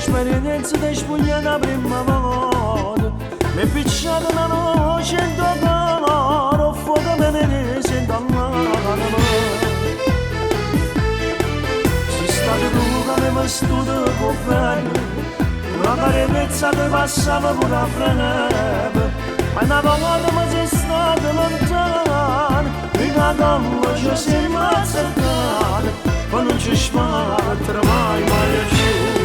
esperienza di spugna la prima volta mi è picciata una noce in dolore fuoco me ne sento amare sei stato tu che mi vestuto con bene una carezza che passava pure a frenare ma una volta mi sei stato lontano e la gamba ci sei mazzacata ma non ci sbattere mai più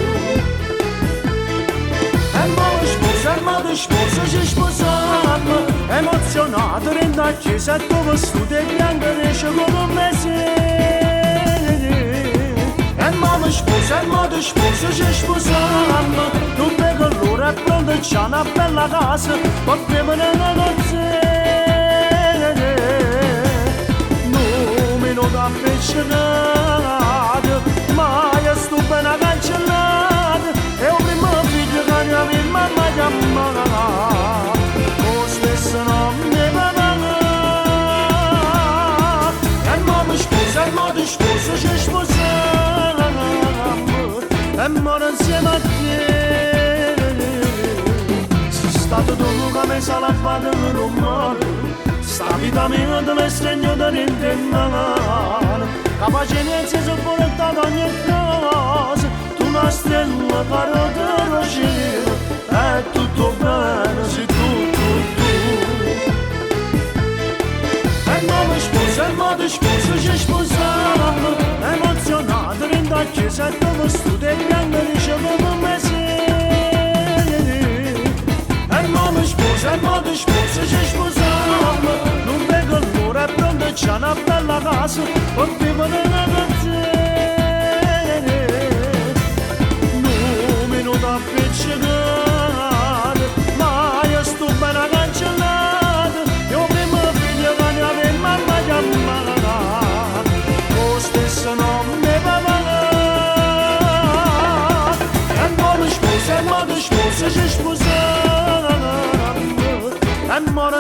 e sposa ci sposava emozionato renda a chiesa e tuo vestito e bianco riesce come me e mamma sposa ci sposava non vedo l'ora e pronto c'è una bella casa ma prima nella nozze numino da affezionato mai è stupenda cancellata e un primo figlio che mia mamma chiamava lo stesso nome papà e mamma sposa ci sposava e muore insieme a te sei stato tu che mi sei lavato per un mare sta vita mia te l'hai stregnata d'intendere capace niente si porta ogni cosa tu una stella carota lo cielo è tutto bene sei tu e mamma sposa ci sposava emozionata renda a chiesa e tuo vestito e bianco riceve come sei e mamma sposa ci sposava non vedo l'ora e pronto c'è una bella casa con vivo nella canzone numino da affezionato mai è stupenda cancellata io prima figlio che mia mamma chiamava lo stesso nome papà e mamma sposa ci sposava e muore